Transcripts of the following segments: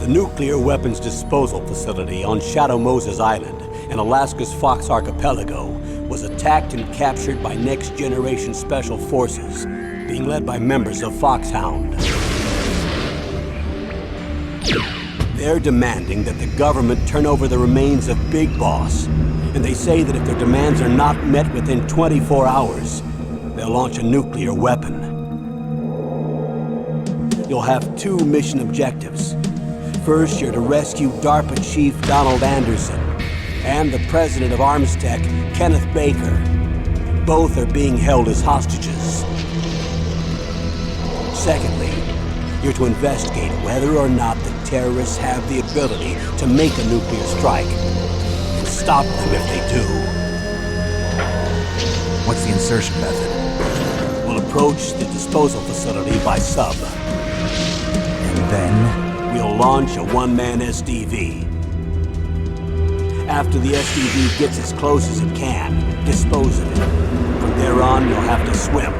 The nuclear weapons disposal facility on Shadow Moses Island in Alaska's Fox Archipelago was attacked and captured by next-generation special forces, being led by members of FOXHOUND. They're demanding that the government turn over the remains of Big Boss, and they say that if their demands are not met within 24 hours, they'll launch a nuclear weapon. You'll have two mission objectives. First, you're to rescue DARPA Chief Donald Anderson and the president of Armstech, Kenneth Baker. Both are being held as hostages. Secondly, you're to investigate whether or not the terrorists have the ability to make a nuclear strike and stop them if they do. What's the insertion method? We'll approach the disposal facility by sub. And then? We'll launch a one-man SDV. After the SDV gets as close as it can, dispose of it. From there on, you'll have to swim.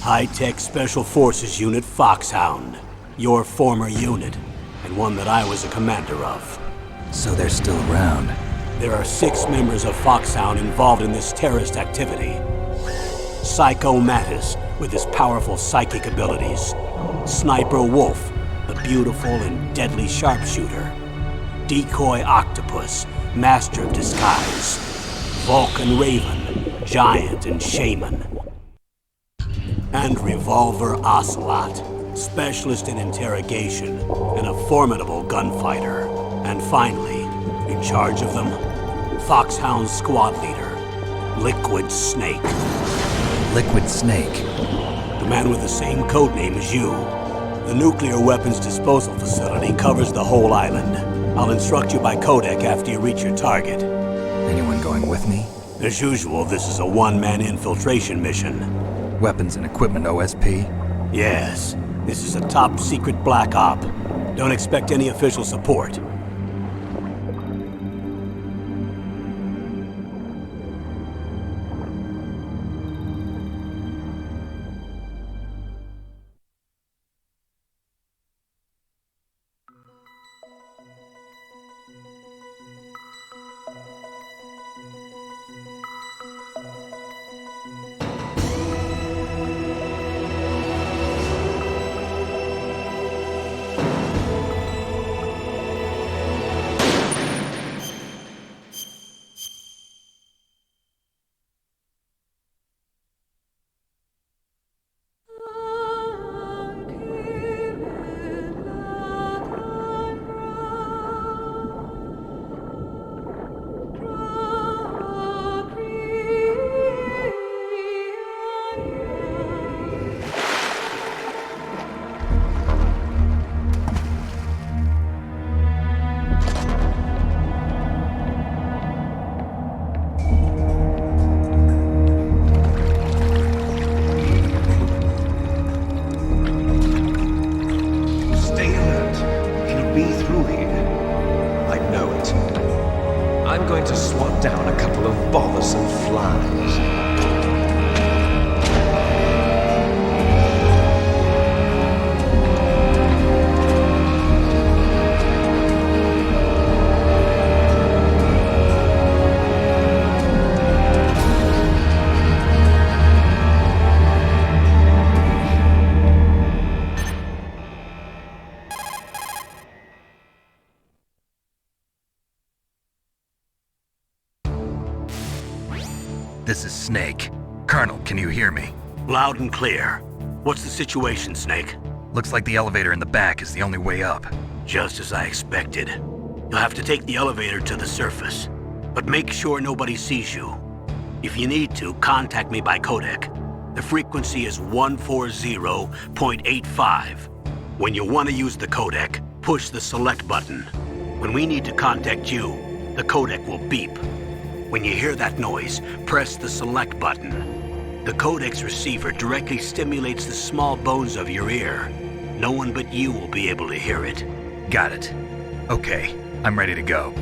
High-Tech Special Forces Unit FOXHOUND. Your former unit, and one that I was a commander of. So they're still around. There are 6 members of FOXHOUND involved in this terrorist activity. Psycho Mattis, with his powerful psychic abilities. Sniper Wolf, the beautiful and deadly sharpshooter. Decoy Octopus, master of disguise. Vulcan Raven, giant and shaman. And Revolver Ocelot, specialist in interrogation and a formidable gunfighter. And finally, in charge of them, FOXHOUND squad leader, Liquid Snake. Liquid Snake? The man with the same codename as you. The nuclear weapons disposal facility covers the whole island. I'll instruct you by codec after you reach your target. Anyone going with me? As usual, this is a one-man infiltration mission. Weapons and equipment OSP? Yes. This is a top-secret black op. Don't expect any official support. I'm going to swat down a couple of bothersome flies. This is Snake. Colonel, can you hear me? Loud and clear. What's the situation, Snake? Looks like the elevator in the back is the only way up. Just as I expected. You'll have to take the elevator to the surface. But make sure nobody sees you. If you need to, contact me by codec. The frequency is 140.85. When you want to use the codec, push the select button. When we need to contact you, the codec will beep. When you hear that noise, press the select button. The codec's receiver directly stimulates the small bones of your ear. No one but you will be able to hear it. Got it. Okay, I'm ready to go.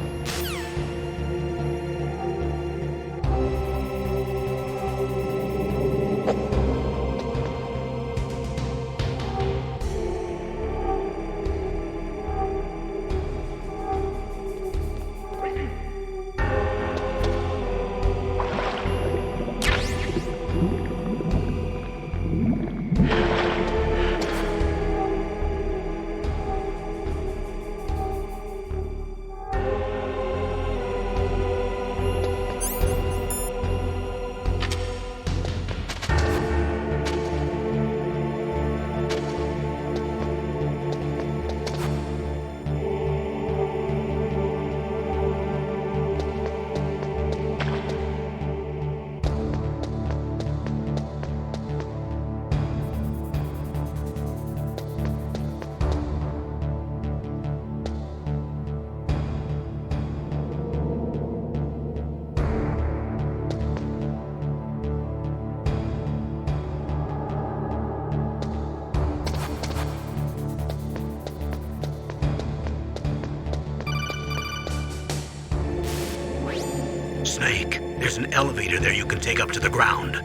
Snake, there's an elevator there you can take up to the ground.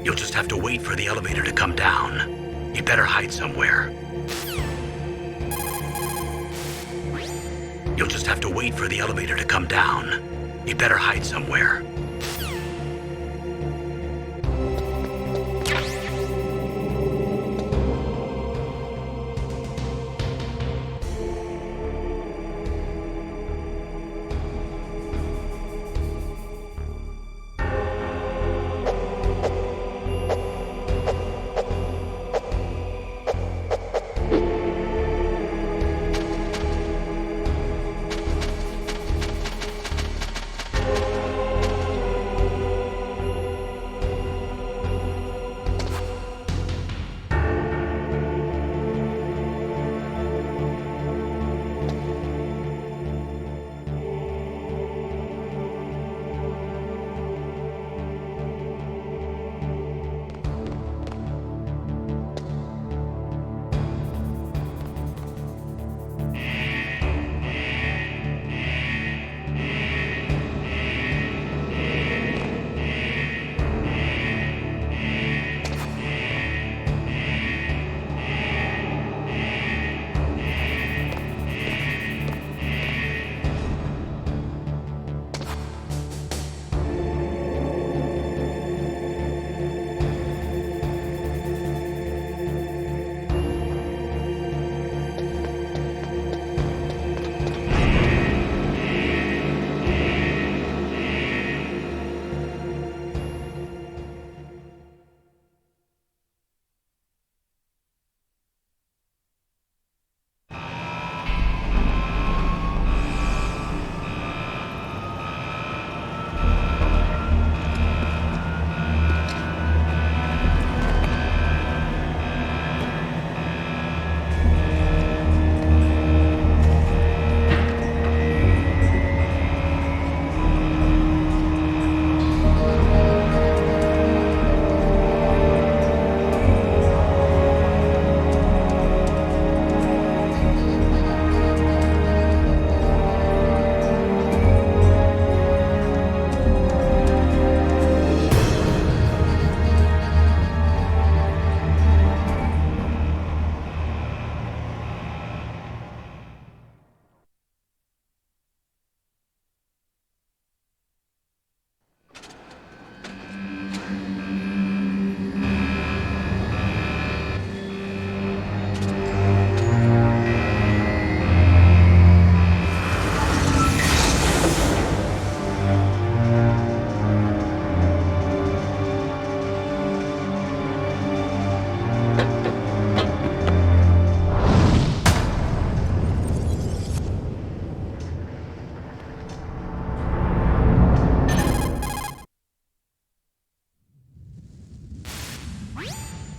You'll just have to wait for the elevator to come down. You better hide somewhere. You'll just have to wait for the elevator to come down. You better hide somewhere.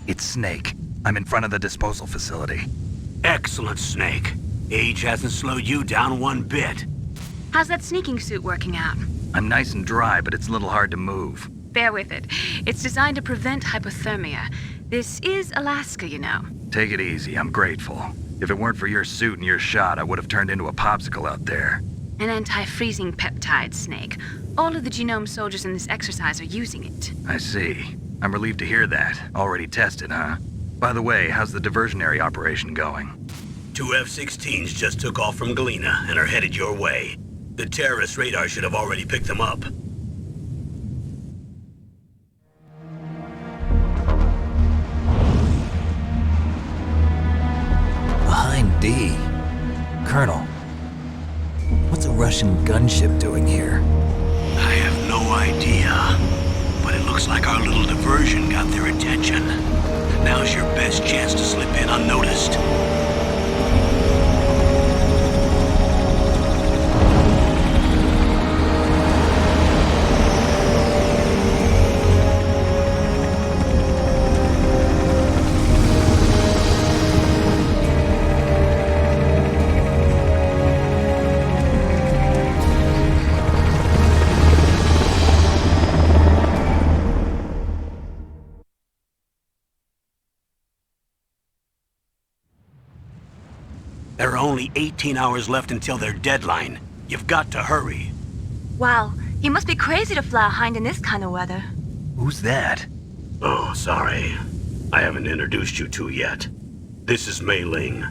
It's Snake. I'm in front of the disposal facility. Excellent, Snake. Age hasn't slowed you down one bit. How's that sneaking suit working out? I'm nice and dry, but it's a little hard to move. Bear with it. It's designed to prevent hypothermia. This is Alaska, you know. Take it easy, I'm grateful. If it weren't for your suit and your shot, I would have turned into a popsicle out there. An anti-freezing peptide, Snake. All of the genome soldiers in this exercise are using it. I see. I'm relieved to hear that. Already tested, huh? By the way, how's the diversionary operation going? 2 F-16s just took off from Galena and are headed your way. The terrorist radar should have already picked them up. Behind D. Colonel, what's a Russian gunship doing here? I have no idea. But it looks like our little diversion got their attention. Now's your best chance to slip in unnoticed. There are only 18 hours left until their deadline. You've got to hurry. Wow, You must be crazy to fly a hind in this kind of weather. Who's that? Oh, sorry. I haven't introduced you to yet. This is Mei Ling.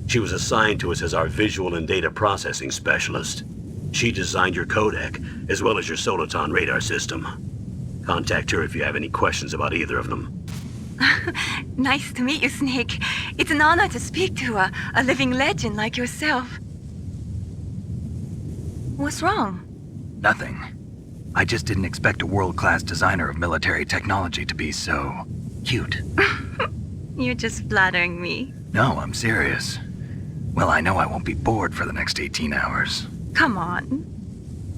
She was assigned to us as our visual and data processing specialist. She designed your codec, as well as your Soliton radar system. Contact her if you have any questions about either of them. Nice to meet you, Snake. It's an honor to speak to a living legend like yourself. What's wrong? Nothing. I just didn't expect a world-class designer of military technology to be so cute. You're just flattering me. No, I'm serious. Well, I know I won't be bored for the next 18 hours. Come on.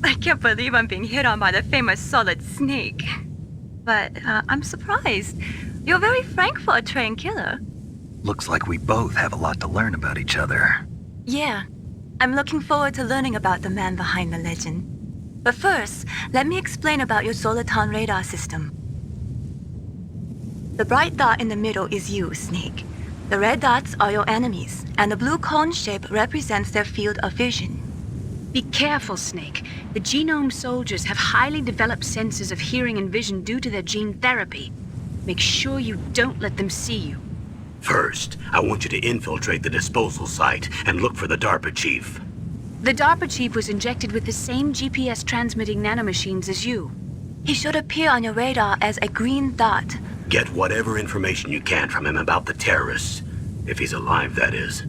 I can't believe I'm being hit on by the famous Solid Snake. But I'm surprised. You're very frank for a trained killer. Looks like we both have a lot to learn about each other. Yeah. I'm looking forward to learning about the man behind the legend. But first, let me explain about your Soliton radar system. The bright dot in the middle is you, Snake. The red dots are your enemies, and the blue cone shape represents their field of vision. Be careful, Snake. The genome soldiers have highly developed senses of hearing and vision due to their gene therapy. Make sure you don't let them see you. First, I want you to infiltrate the disposal site and look for the DARPA Chief. The DARPA Chief was injected with the same GPS-transmitting nanomachines as you. He should appear on your radar as a green dot. Get whatever information you can from him about the terrorists. If he's alive, that is.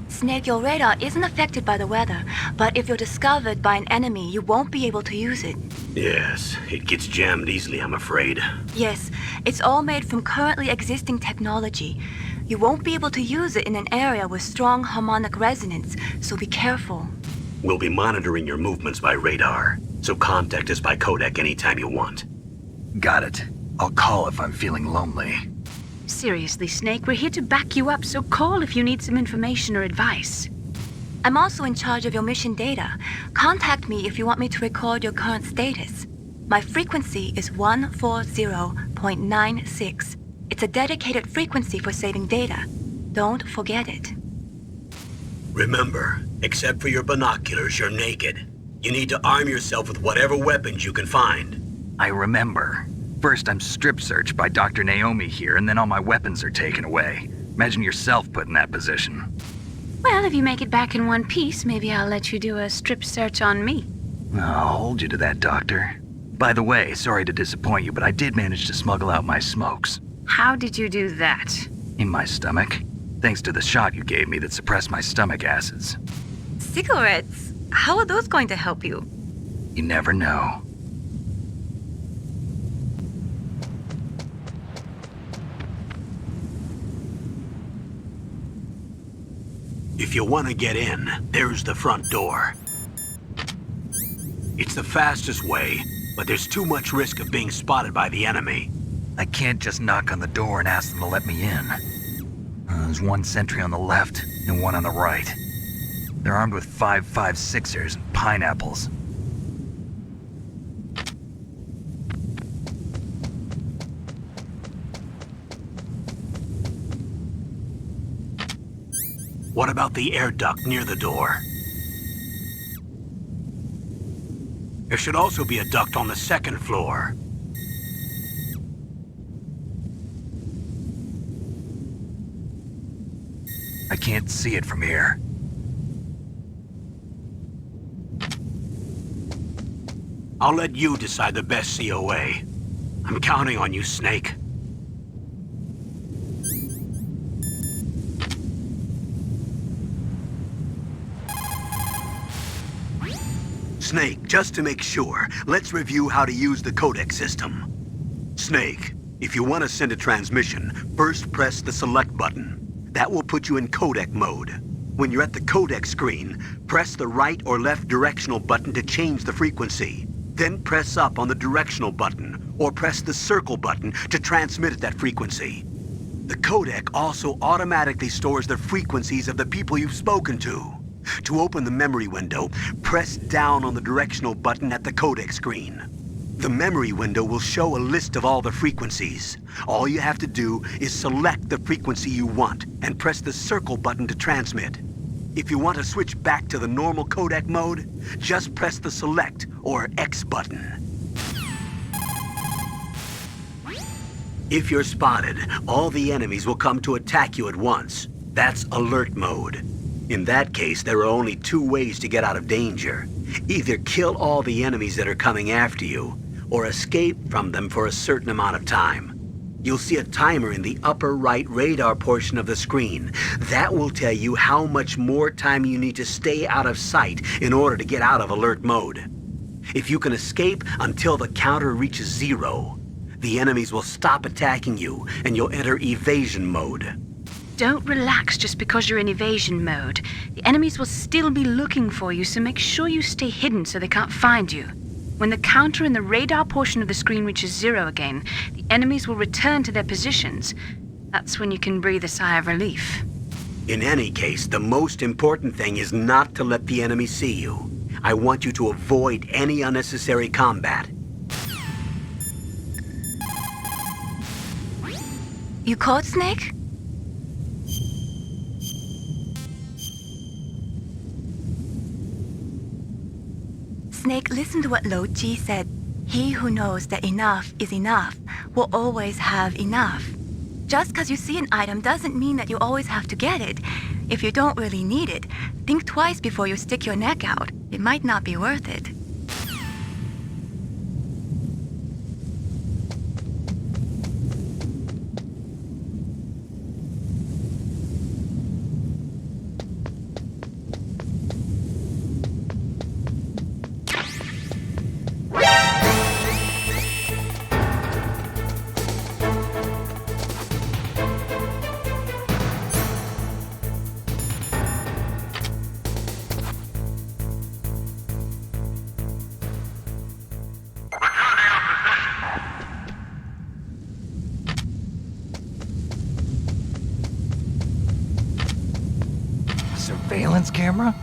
Snake, your radar isn't affected by the weather, but if you're discovered by an enemy, you won't be able to use it. Yes, it gets jammed easily, I'm afraid. Yes, it's all made from currently existing technology. You won't be able to use it in an area with strong harmonic resonance, so be careful. We'll be monitoring your movements by radar, so contact us by codec anytime you want. Got it. I'll call if I'm feeling lonely. Seriously, Snake, we're here to back you up, so call if you need some information or advice. I'm also in charge of your mission data. Contact me if you want me to record your current status. My frequency is 140.96. It's a dedicated frequency for saving data. Don't forget it. Remember, except for your binoculars, you're naked. You need to arm yourself with whatever weapons you can find. I remember. First, I'm strip searched by Dr. Naomi here, and then all my weapons are taken away. Imagine yourself put in that position. Well, if you make it back in one piece, maybe I'll let you do a strip search on me. I'll hold you to that, Doctor. By the way, sorry to disappoint you, but I did manage to smuggle out my smokes. How did you do that? In my stomach. Thanks to the shot you gave me that suppressed my stomach acids. Cigarettes? How are those going to help you? You never know. If you want to get in, there's the front door. It's the fastest way, but there's too much risk of being spotted by the enemy. I can't just knock on the door and ask them to let me in. There's one sentry on the left and one on the right. They're armed with 5.56ers and pineapples. What about the air duct near the door? There should also be a duct on the second floor. I can't see it from here. I'll let you decide the best COA. I'm counting on you, Snake. Snake, just to make sure, let's review how to use the codec system. Snake, if you want to send a transmission, first press the select button. That will put you in codec mode. When you're at the codec screen, press the right or left directional button to change the frequency. Then press up on the directional button, or press the circle button to transmit at that frequency. The codec also automatically stores the frequencies of the people you've spoken to. To open the memory window, press down on the directional button at the codec screen. The memory window will show a list of all the frequencies. All you have to do is select the frequency you want and press the circle button to transmit. If you want to switch back to the normal codec mode, just press the select or X button. If you're spotted, all the enemies will come to attack you at once. That's alert mode. In that case, there are only two ways to get out of danger. Either kill all the enemies that are coming after you, or escape from them for a certain amount of time. You'll see a timer in the upper right radar portion of the screen. That will tell you how much more time you need to stay out of sight in order to get out of alert mode. If you can escape until the counter reaches 0, the enemies will stop attacking you and you'll enter evasion mode. Don't relax just because you're in evasion mode. The enemies will still be looking for you, so make sure you stay hidden so they can't find you. When the counter in the radar portion of the screen reaches 0 again, the enemies will return to their positions. That's when you can breathe a sigh of relief. In any case, the most important thing is not to let the enemy see you. I want you to avoid any unnecessary combat. You caught Snake? Snake, listen to what Lo Ji said. He who knows that enough is enough will always have enough. Just because you see an item doesn't mean that you always have to get it. If you don't really need it, think twice before you stick your neck out. It might not be worth it. Surveillance camera?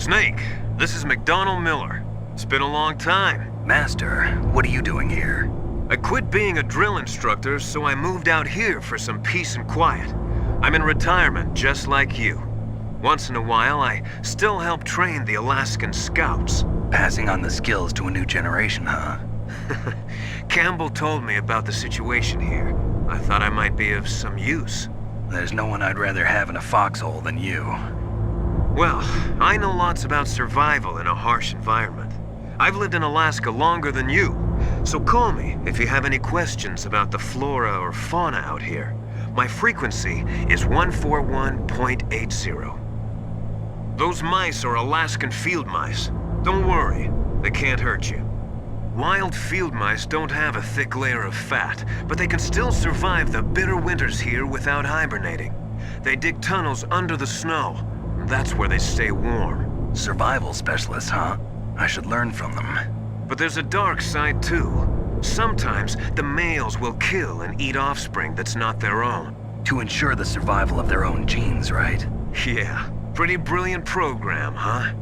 Snake, this is McDonald Miller. It's been a long time. Master, what are you doing here? I quit being a drill instructor, so I moved out here for some peace and quiet. I'm in retirement, just like you. Once in a while, I still help train the Alaskan Scouts. Passing on the skills to a new generation, huh? Campbell told me about the situation here. I thought I might be of some use. There's no one I'd rather have in a foxhole than you. Well, I know lots about survival in a harsh environment. I've lived in Alaska longer than you, so call me if you have any questions about the flora or fauna out here. My frequency is 141.80. Those mice are Alaskan field mice. Don't worry, they can't hurt you. Wild field mice don't have a thick layer of fat, but they can still survive the bitter winters here without hibernating. They dig tunnels under the snow. That's where they stay warm. Survival specialists, huh? I should learn from them. But there's a dark side too. Sometimes the males will kill and eat offspring that's not their own. To ensure the survival of their own genes, right? Yeah, pretty brilliant program, huh?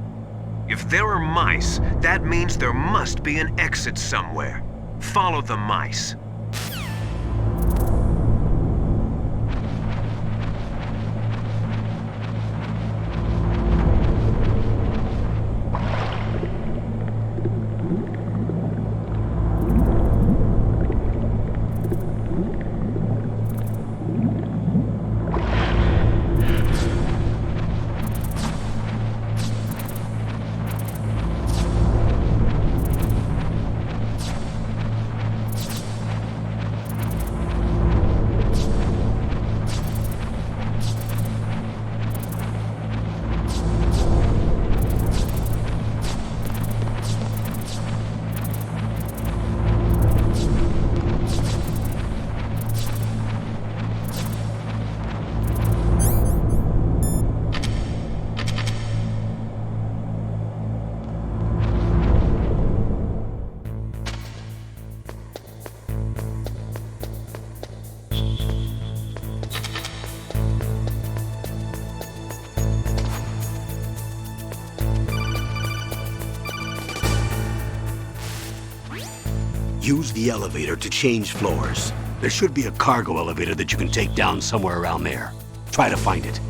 If there are mice, that means there must be an exit somewhere. Follow the mice. Use the elevator to change floors. There should be a cargo elevator that you can take down somewhere around there. Try to find it.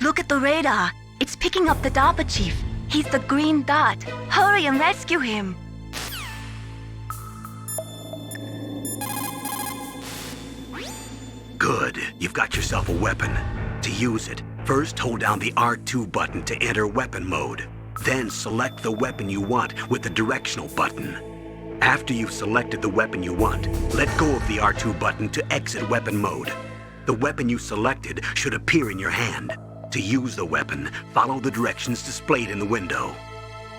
Look at the radar. It's picking up the DARPA Chief. He's the green dot. Hurry and rescue him. Good. You've got yourself a weapon. To use it, first hold down the R2 button to enter weapon mode. Then select the weapon you want with the directional button. After you've selected the weapon you want, let go of the R2 button to exit weapon mode. The weapon you selected should appear in your hand. To use the weapon, follow the directions displayed in the window.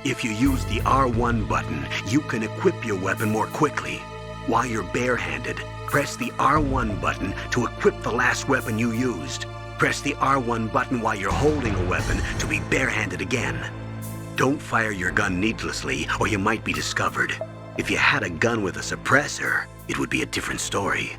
If you use the R1 button, you can equip your weapon more quickly. While you're barehanded, press the R1 button to equip the last weapon you used. Press the R1 button while you're holding a weapon to be barehanded again. Don't fire your gun needlessly, or you might be discovered. If you had a gun with a suppressor, it would be a different story.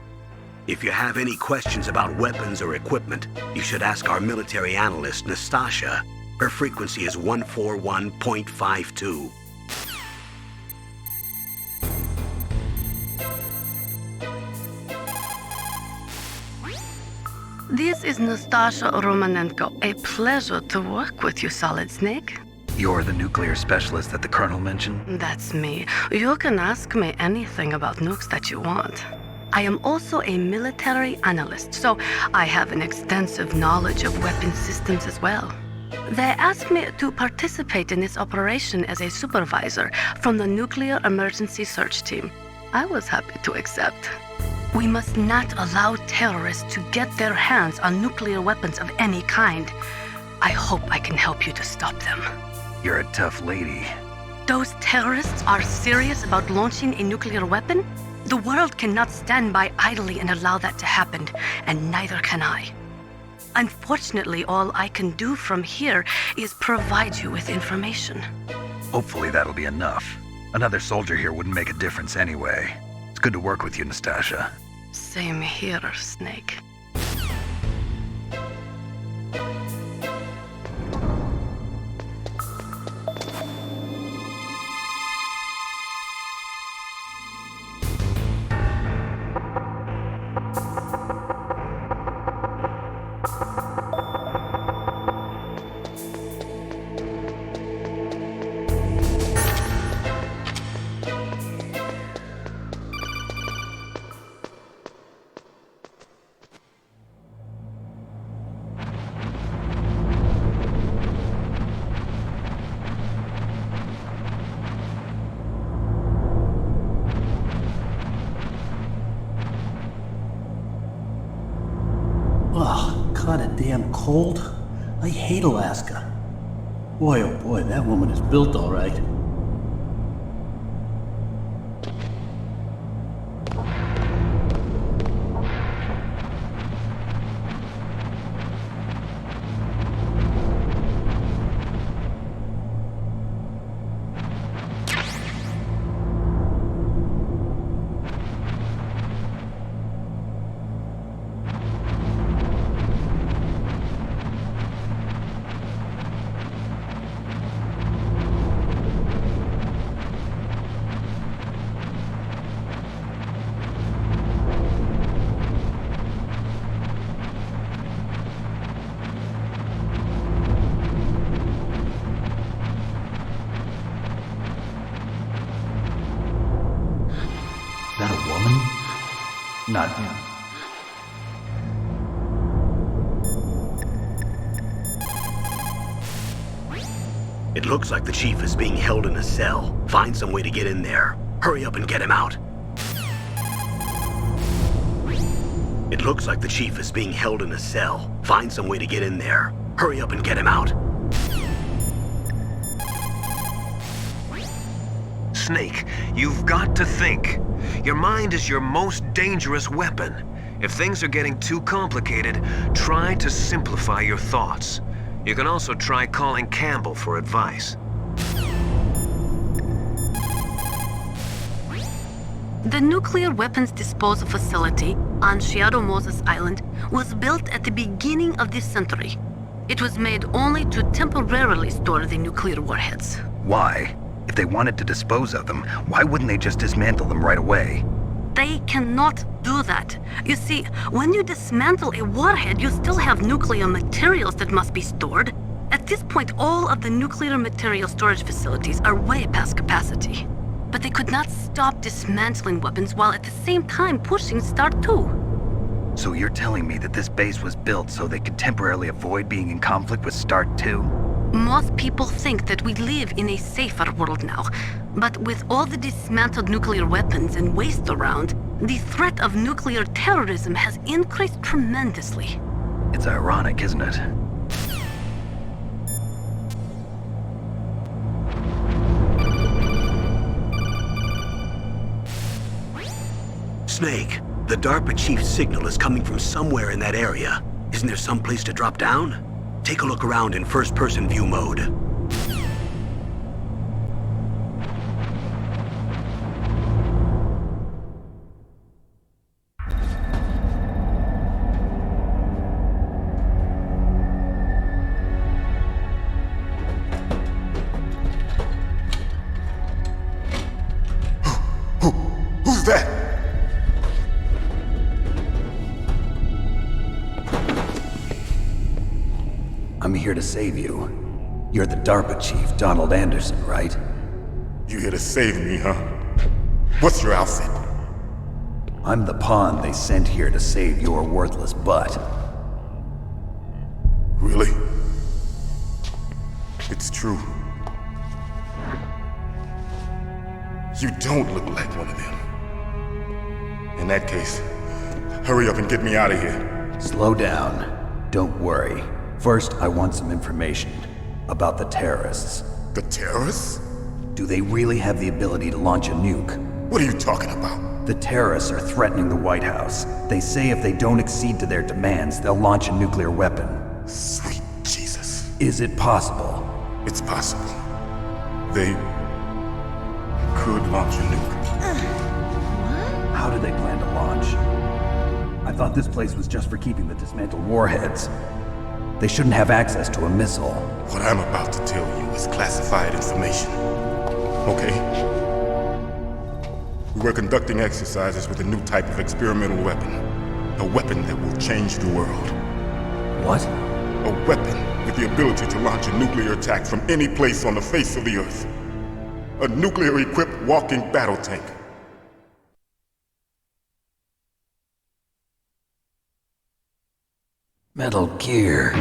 If you have any questions about weapons or equipment, you should ask our military analyst, Nastasha. Her frequency is 141.52. This is Nastasha Romanenko. A pleasure to work with you, Solid Snake. You're the nuclear specialist that the Colonel mentioned? That's me. You can ask me anything about nukes that you want. I am also a military analyst, so I have an extensive knowledge of weapon systems as well. They asked me to participate in this operation as a supervisor from the Nuclear Emergency Search Team. I was happy to accept. We must not allow terrorists to get their hands on nuclear weapons of any kind. I hope I can help you to stop them. You're a tough lady. Those terrorists are serious about launching a nuclear weapon? The world cannot stand by idly and allow that to happen, and neither can I. Unfortunately, all I can do from here is provide you with information. Hopefully that'll be enough. Another soldier here wouldn't make a difference anyway. It's good to work with you, Nastasha. Same here, Snake. kinda damn cold. I hate Alaska. Boy, oh boy, that woman is built all right. That a woman? Not him. It looks like the chief is being held in a cell. Find some way to get in there. Hurry up and get him out. It looks like the chief is being held in a cell. Find some way to get in there. Hurry up and get him out. Snake, you've got to think. Your mind is your most dangerous weapon. If things are getting too complicated, try to simplify your thoughts. You can also try calling Campbell for advice. The nuclear weapons disposal facility on Shadow Moses Island was built at the beginning of this century. It was made only to temporarily store the nuclear warheads. Why? If they wanted to dispose of them, why wouldn't they just dismantle them right away? They cannot do that. You see, when you dismantle a warhead, you still have nuclear materials that must be stored. At this point, all of the nuclear material storage facilities are way past capacity. But they could not stop dismantling weapons while at the same time pushing Start 2. So you're telling me that this base was built so they could temporarily avoid being in conflict with Start 2? Most people think that we live in a safer world now, but with all the dismantled nuclear weapons and waste around, the threat of nuclear terrorism has increased tremendously. It's ironic, isn't it? Snake, the DARPA Chief's signal is coming from somewhere in that area. Isn't there some place to drop down? Take a look around in first-person view mode. Who's that? I'm here to save you. You're the DARPA Chief, Donald Anderson, right? You here to save me, huh? What's your outfit? I'm the pawn they sent here to save your worthless butt. Really? It's true. You don't look like one of them. In that case, hurry up and get me out of here. Slow down. Don't worry. First, I want some information about the terrorists. The terrorists? Do they really have the ability to launch a nuke? What are you talking about? The terrorists are threatening the White House. They say if they don't accede to their demands, they'll launch a nuclear weapon. Sweet Jesus. Is it possible? It's possible. They could launch a nuke. How do they plan to launch? I thought this place was just for keeping the dismantled warheads. They shouldn't have access to a missile. What I'm about to tell you is classified information. Okay? We're conducting exercises with a new type of experimental weapon. A weapon that will change the world. What? A weapon with the ability to launch a nuclear attack from any place on the face of the Earth. A nuclear-equipped walking battle tank. Metal Gear.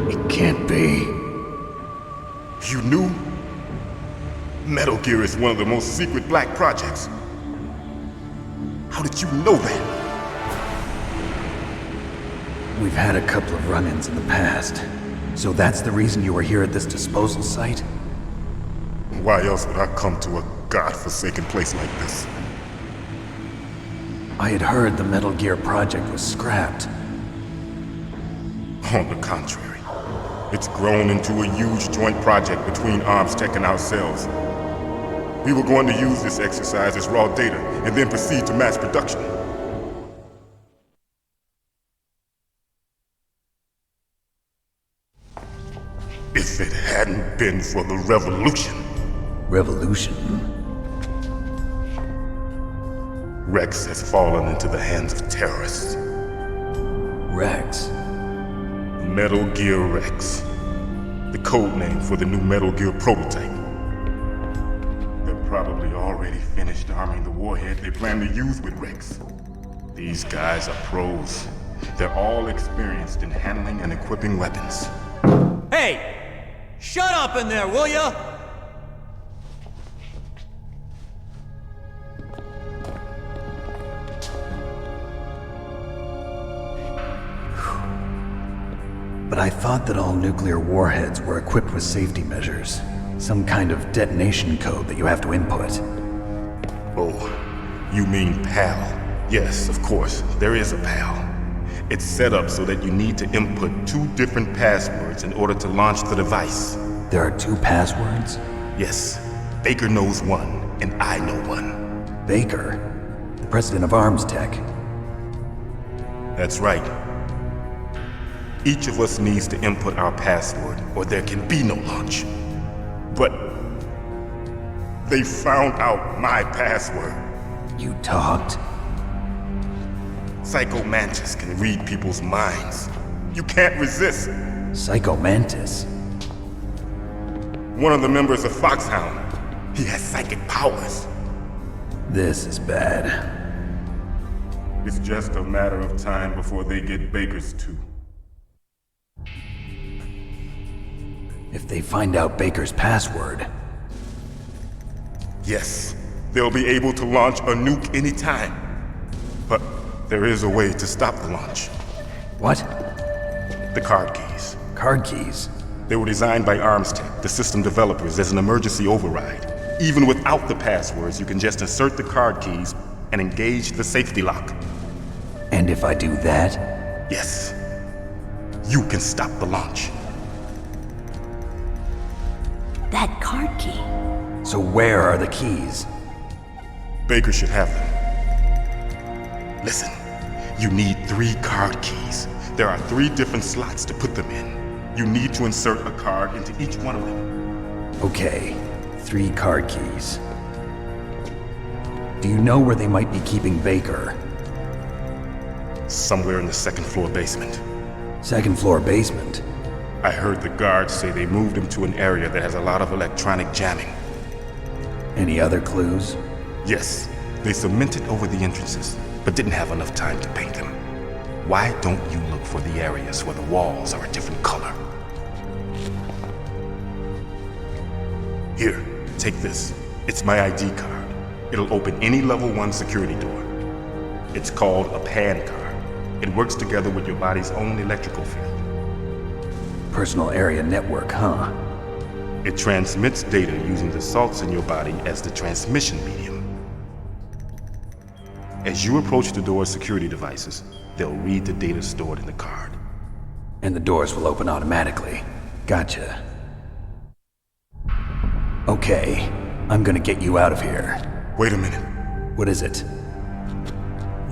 It can't be. You knew? Metal Gear is one of the most secret black projects. How did you know that? We've had a couple of run-ins in the past. So that's the reason you were here at this disposal site? Why else would I come to a godforsaken place like this? I had heard the Metal Gear project was scrapped. On the contrary, it's grown into a huge joint project between Arms Tech and ourselves. We were going to use this exercise as raw data and then proceed to mass production. If it hadn't been for the revolution. Revolution? Rex has fallen into the hands of terrorists. Rex? Metal Gear Rex. The code name for the new Metal Gear prototype. They're probably already finished arming the warhead they plan to use with Rex. These guys are pros. They're all experienced in handling and equipping weapons. Hey! Shut up in there, will ya? But I thought that all nuclear warheads were equipped with safety measures. Some kind of detonation code that you have to input. Oh, you mean PAL? Yes, of course, there is a PAL. It's set up so that you need to input 2 different passwords in order to launch the device. There are 2 passwords? Yes. Baker knows one, and I know one. Baker? The president of Arms Tech? That's right. Each of us needs to input our password, or there can be no launch. But they found out my password. You talked? Psycho Mantis can read people's minds. You can't resist. Psycho Mantis? One of the members of FOXHOUND. He has psychic powers. This is bad. It's just a matter of time before they get Baker's too. If they find out Baker's password... Yes, they'll be able to launch a nuke anytime. But there is a way to stop the launch. What? The card keys. Card keys? They were designed by Arms Tech, the system developers, as an emergency override. Even without the passwords, you can just insert the card keys and engage the safety lock. And if I do that? Yes. You can stop the launch. That card key. So where are the keys? Baker should have them. Listen, you need 3 card keys. There are 3 different slots to put them in. You need to insert a card into each one of them. Okay, 3 card keys. Do you know where they might be keeping Baker? Somewhere in the 2nd floor basement. 2nd floor basement? I heard the guards say they moved him to an area that has a lot of electronic jamming. Any other clues? Yes, they cemented over the entrances, but didn't have enough time to paint them. Why don't you look for the areas where the walls are a different color? Here, take this. It's my ID card. It'll open any level 1 security door. It's called a PAN card. It works together with your body's own electrical field. Personal area network, huh? It transmits data using the salts in your body as the transmission medium. As you approach the door's security devices, they'll read the data stored in the card. And the doors will open automatically. Gotcha. Okay, I'm gonna get you out of here. Wait a minute. What is it?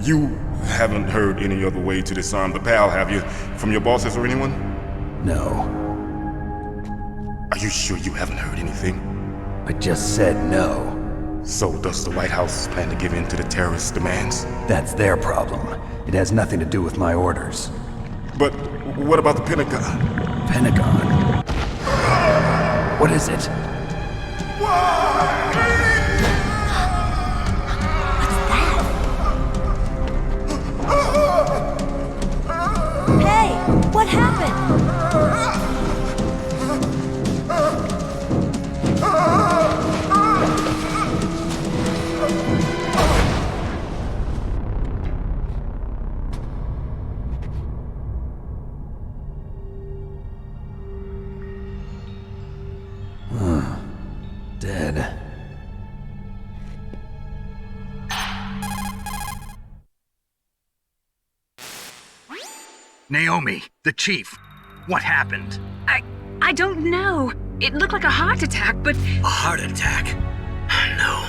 You haven't heard any other way to disarm the PAL, have you? From your bosses or anyone? No. Are you sure you haven't heard anything? I just said no. So does the White House plan to give in to the terrorists' demands? That's their problem. It has nothing to do with my orders. But what about the Pentagon? Pentagon? What is it? Hey, what happened? dead. Naomi, the chief. What happened? I don't know. It looked like a heart attack, but... A heart attack? No.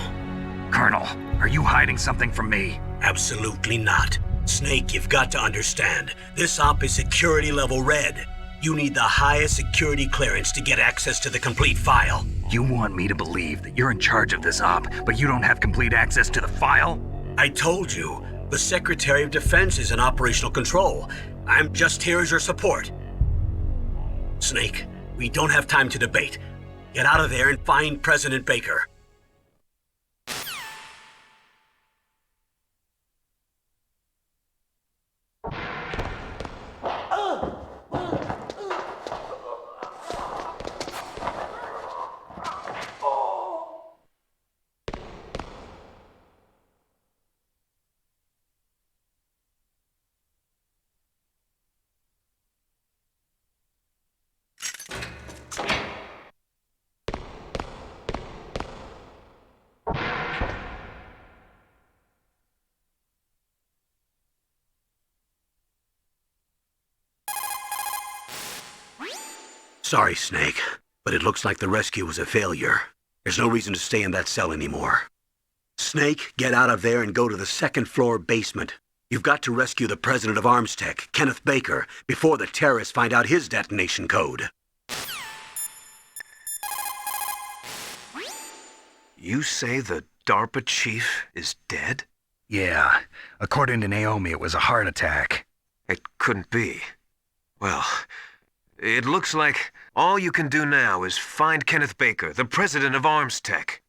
Colonel, are you hiding something from me? Absolutely not. Snake, you've got to understand. This op is security level red. You need the highest security clearance to get access to the complete file. You want me to believe that you're in charge of this op, but you don't have complete access to the file? I told you, the Secretary of Defense is in operational control. I'm just here as your support. Snake, we don't have time to debate. Get out of there and find President Baker. Sorry, Snake, but it looks like the rescue was a failure. There's no reason to stay in that cell anymore. Snake, get out of there and go to the second floor basement. You've got to rescue the president of ArmsTech, Kenneth Baker, before the terrorists find out his detonation code. You say the DARPA Chief is dead? Yeah. According to Naomi, it was a heart attack. It couldn't be. Well, it looks like all you can do now is find Kenneth Baker, the president of ArmsTech.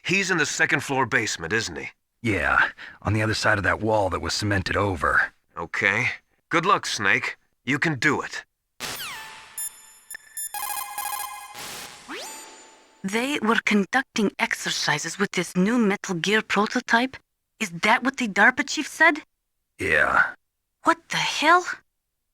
He's in the second floor basement, isn't he? Yeah, on the other side of that wall that was cemented over. Okay. Good luck, Snake. You can do it. They were conducting exercises with this new Metal Gear prototype? Is that what the DARPA chief said? Yeah. What the hell?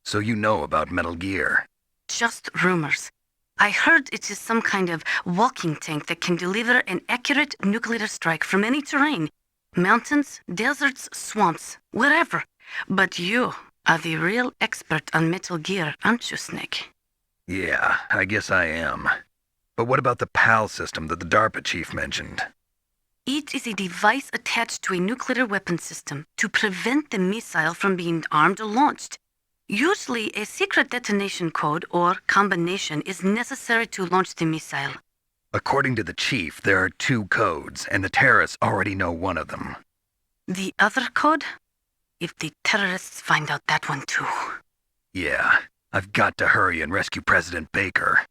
So you know about Metal Gear? Just rumors. I heard it is some kind of walking tank that can deliver an accurate nuclear strike from any terrain. Mountains, deserts, swamps, wherever. But you are the real expert on Metal Gear, aren't you, Snake? Yeah, I guess I am. But what about the PAL system that the DARPA chief mentioned? It is a device attached to a nuclear weapon system to prevent the missile from being armed or launched. Usually, a secret detonation code or combination is necessary to launch the missile. According to the chief, there are 2 codes, and the terrorists already know one of them. The other code? If the terrorists find out that one too. Yeah, I've got to hurry and rescue President Baker.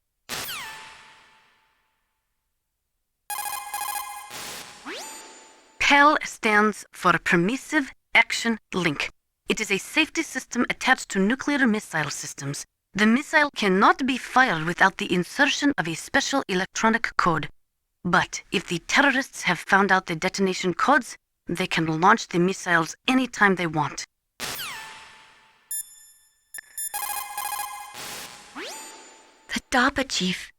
PAL stands for Permissive Action Link. It is a safety system attached to nuclear missile systems. The missile cannot be fired without the insertion of a special electronic code. But if the terrorists have found out the detonation codes, they can launch the missiles anytime they want. The DARPA chief.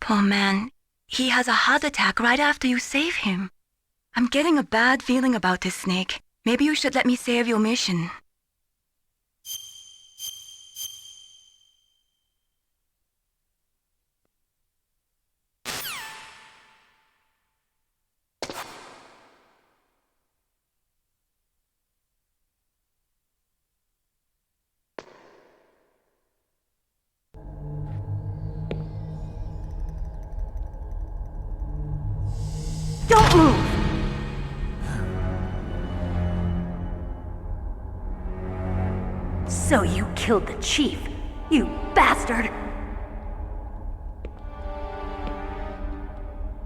Poor man. He has a heart attack right after you save him. I'm getting a bad feeling about this, Snake. Maybe you should let me save your mission. Don't move! So you killed the chief, you bastard!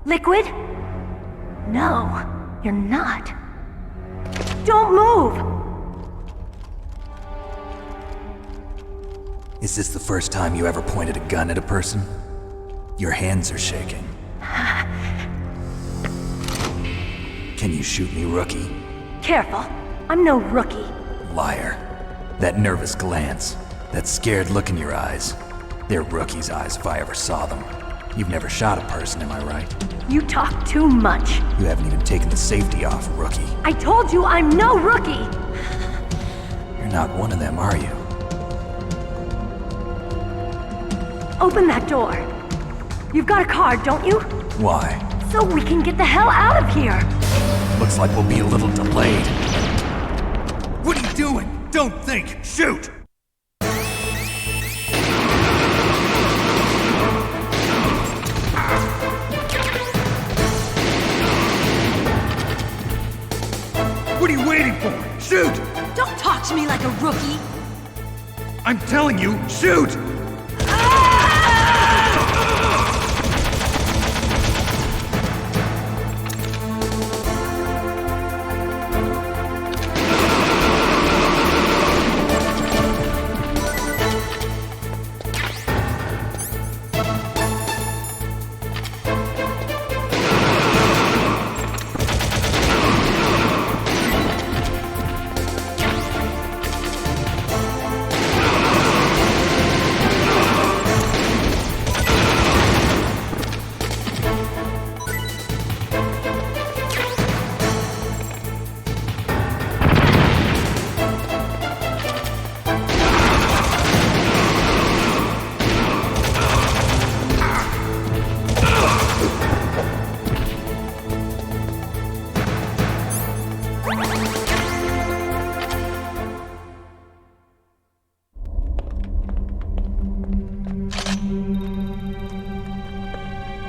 Liquid? No, you're not. Don't move! Is this the first time you ever pointed a gun at a person? Your hands are shaking. Can you shoot me, rookie? Careful, I'm no rookie. Liar. That nervous glance, that scared look in your eyes. They're rookie's eyes if I ever saw them. You've never shot a person, am I right? You talk too much. You haven't even taken the safety off, rookie. I told you I'm no rookie! You're not one of them, are you? Open that door. You've got a card, don't you? Why? So we can get the hell out of here! Looks like we'll be a little delayed. What are you doing? Don't think! Shoot! What are you waiting for? Shoot! Don't talk to me like a rookie. I'm telling you, shoot!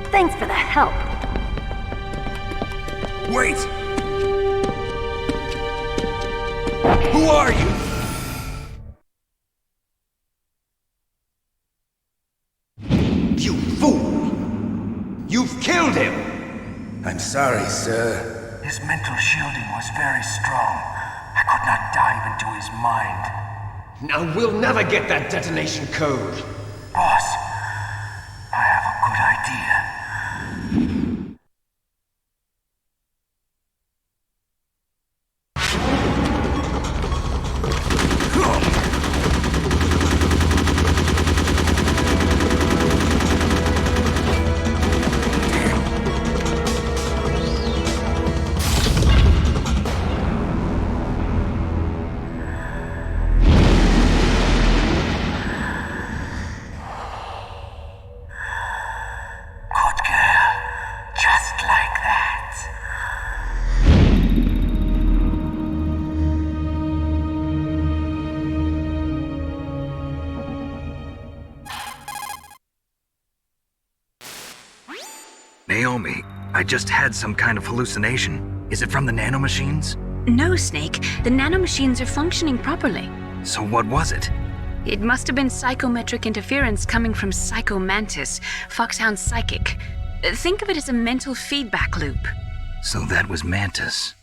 Thanks for the help. Wait! Who are you? You fool! You've killed him! I'm sorry, sir. His mental shielding was very strong. I could not dive into his mind. Now we'll never get that detonation code. Boss, I have a good idea. Naomi, I just had some kind of hallucination. Is it from the nanomachines? No, Snake. The nanomachines are functioning properly. So what was it? It must have been psychometric interference coming from Psycho Mantis, FOXHOUND's psychic. Think of it as a mental feedback loop. So that was Mantis.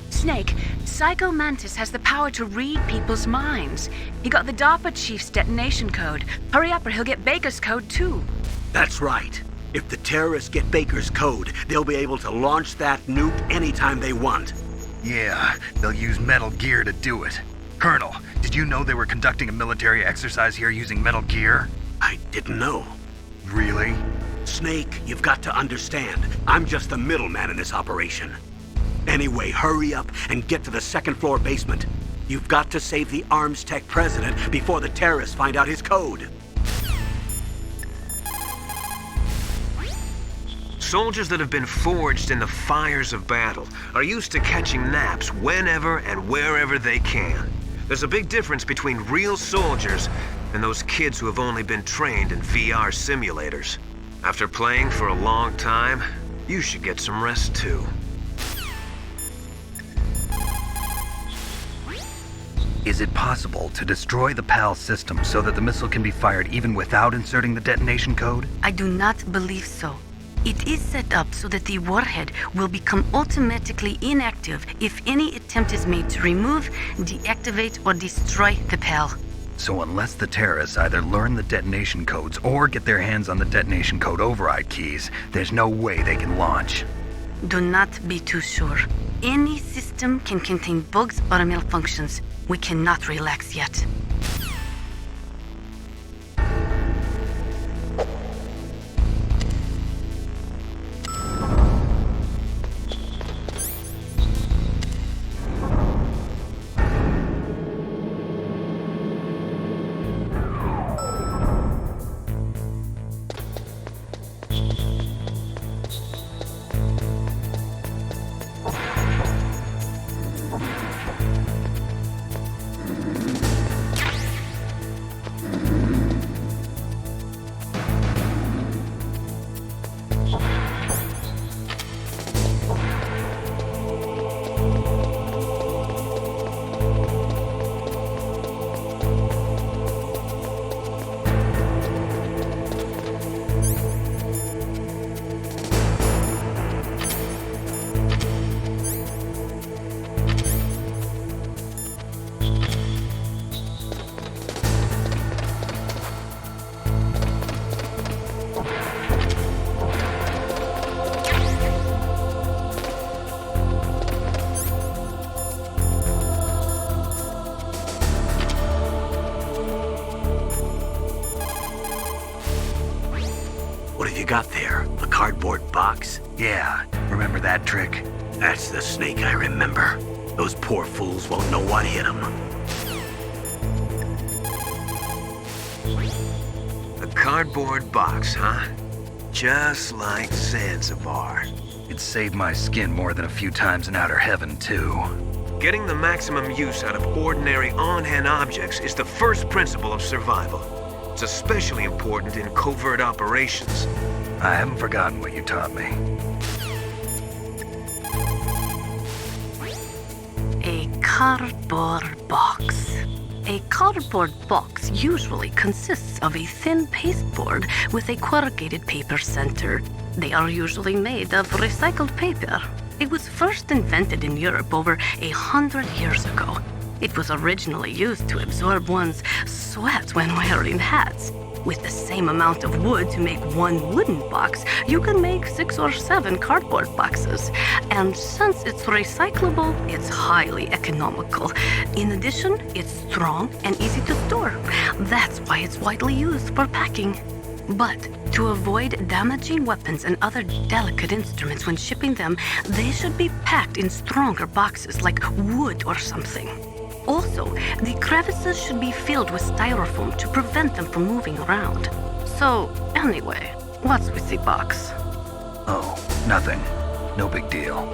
Snake, Psycho Mantis has the power to read people's minds. He got the DARPA Chief's detonation code. Hurry up or he'll get Baker's code too. That's right. If the terrorists get Baker's code, they'll be able to launch that nuke anytime they want. Yeah, they'll use Metal Gear to do it. Colonel, did you know they were conducting a military exercise here using Metal Gear? I didn't know. Really? Snake, you've got to understand. I'm just the middleman in this operation. Anyway, hurry up and get to the second-floor basement. You've got to save the Arms Tech president before the terrorists find out his code. Soldiers that have been forged in the fires of battle are used to catching naps whenever and wherever they can. There's a big difference between real soldiers and those kids who have only been trained in VR simulators. After playing for a long time, you should get some rest too. Is it possible to destroy the PAL system so that the missile can be fired even without inserting the detonation code? I do not believe so. It is set up so that the warhead will become automatically inactive if any attempt is made to remove, deactivate, or destroy the PAL. So unless the terrorists either learn the detonation codes or get their hands on the detonation code override keys, there's no way they can launch. Do not be too sure. Any system can contain bugs or malfunctions. We cannot relax yet. What have you got there? A cardboard box? Yeah, remember that trick? That's the Snake I remember. Those poor fools won't know what hit them. A cardboard box, huh? Just like Zanzibar. It saved my skin more than a few times in outer heaven, too. Getting the maximum use out of ordinary on-hand objects is the first principle of survival. It's especially important in covert operations. I haven't forgotten what you taught me. A cardboard box. A cardboard box usually consists of a thin pasteboard with a corrugated paper center. They are usually made of recycled paper. It was first invented in Europe over 100 years ago. It was originally used to absorb one's sweat when wearing hats. With the same amount of wood to make one wooden box, you can make 6 or 7 cardboard boxes. And since it's recyclable, it's highly economical. In addition, it's strong and easy to store. That's why it's widely used for packing. But to avoid damaging weapons and other delicate instruments when shipping them, they should be packed in stronger boxes like wood or something. Also, the crevices should be filled with styrofoam to prevent them from moving around. So, anyway, what's with the box? Oh, nothing. No big deal.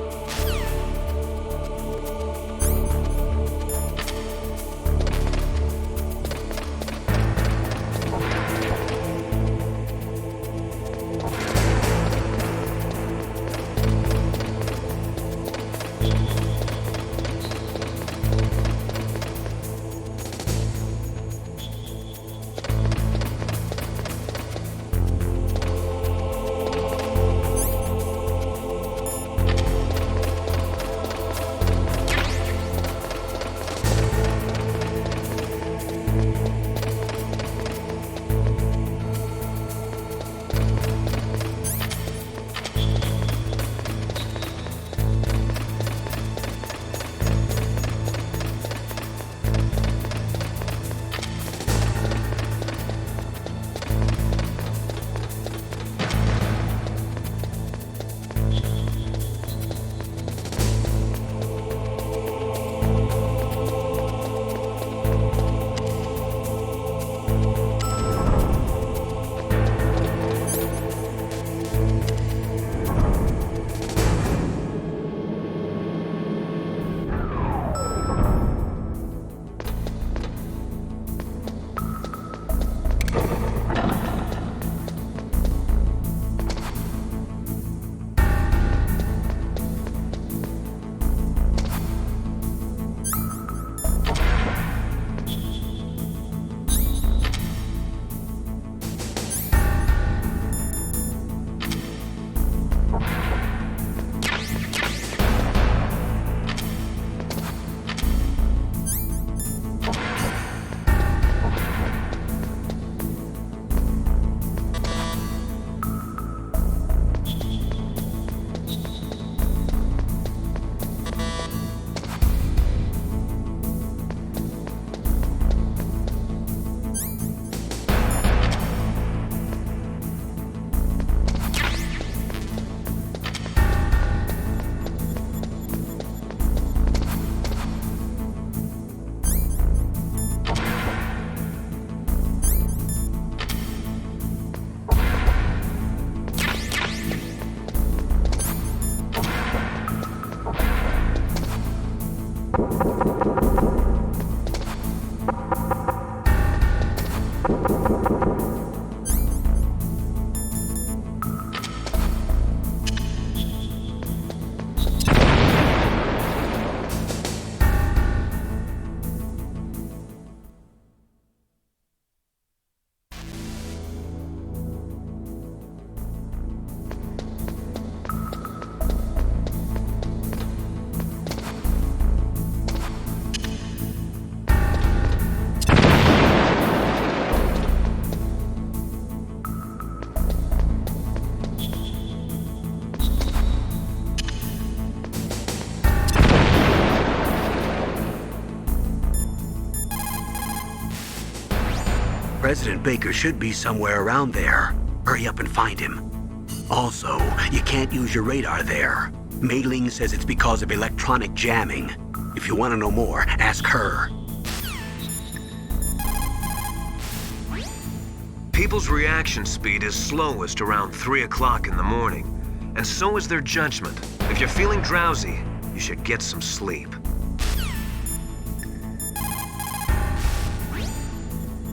President Baker should be somewhere around there. Hurry up and find him. Also, you can't use your radar there. Mei-Ling says it's because of electronic jamming. If you want to know more, ask her. People's reaction speed is slowest around 3 o'clock in the morning, and so is their judgment. If you're feeling drowsy, you should get some sleep.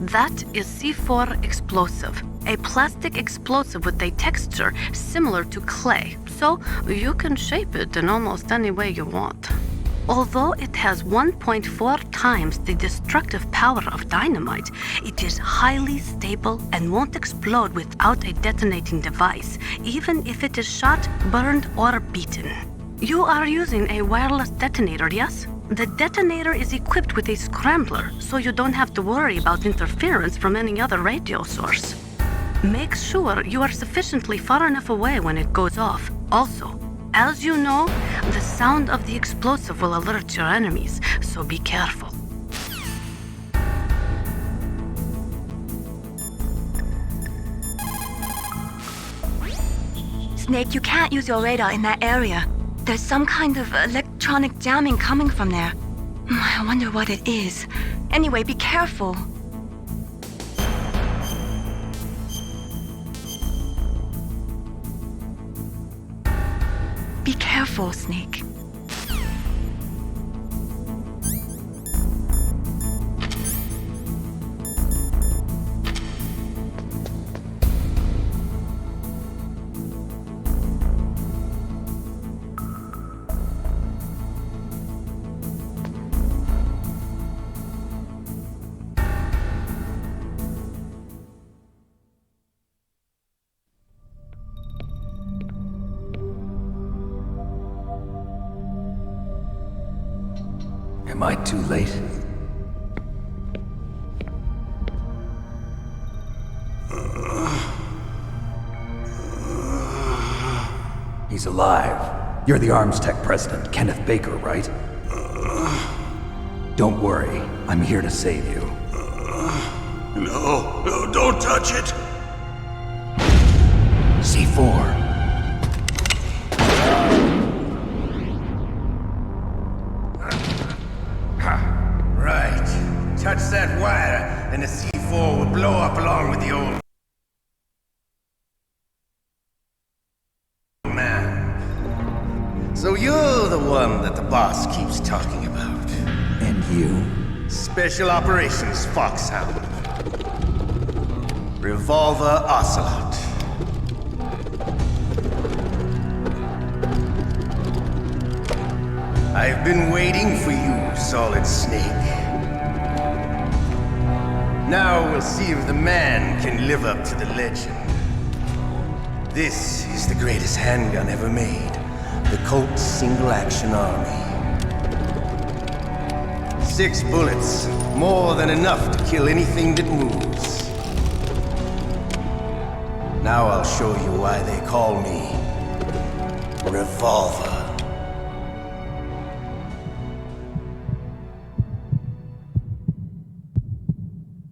That is C4 explosive, a plastic explosive with a texture similar to clay, so you can shape it in almost any way you want. Although it has 1.4 times the destructive power of dynamite, it is highly stable and won't explode without a detonating device, even if it is shot, burned, or beaten. You are using a wireless detonator, yes? The detonator is equipped with a scrambler, so you don't have to worry about interference from any other radio source. Make sure you are sufficiently far enough away when it goes off. Also, as you know, the sound of the explosive will alert your enemies, so be careful. Snake, you can't use your radar in that area. There's some kind of electronic jamming coming from there. I wonder what it is. Anyway, be careful. Be careful, Snake. Am I too late? He's alive. You're the Arms Tech president, Kenneth Baker, right? Don't worry, I'm here to save you. No, don't touch it! C4. Right. Touch that wire, and the C4 will blow up along with the old man. So you're the one that the boss keeps talking about. And you? Special Operations Foxhound. Revolver Ocelot. I've been waiting for you, Solid Snake. Now we'll see if the man can live up to the legend. This is the greatest handgun ever made. The Colt Single Action Army. 6 bullets, more than enough to kill anything that moves. Now I'll show you why they call me Revolver.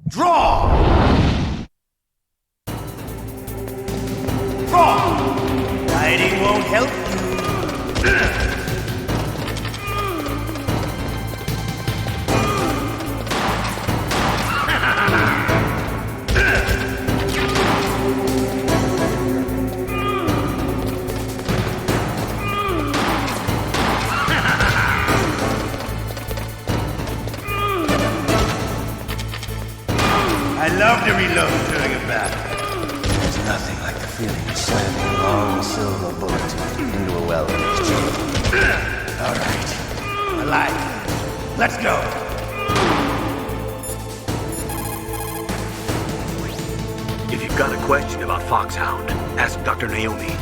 Draw! Draw! Hiding won't help you. I love to reload during a battle. There's nothing like the feeling of slamming a long silver bullet into a well-placed chamber. All right. Alive. Let's go. If you've got a question about Foxhound, ask Dr. Naomi.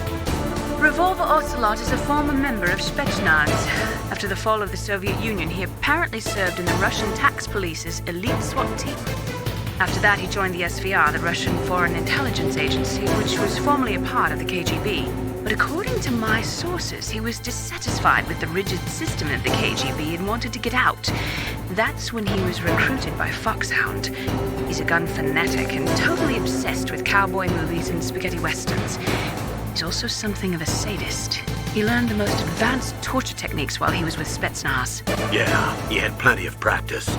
Revolver Ocelot is a former member of Spetsnaz. After the fall of the Soviet Union, he apparently served in the Russian tax police's elite SWAT team. After that, he joined the SVR, the Russian Foreign Intelligence Agency, which was formerly a part of the KGB. But according to my sources, he was dissatisfied with the rigid system of the KGB and wanted to get out. That's when he was recruited by FOXHOUND. He's a gun fanatic and totally obsessed with cowboy movies and spaghetti westerns. He's also something of a sadist. He learned the most advanced torture techniques while he was with Spetsnaz. Yeah, he had plenty of practice.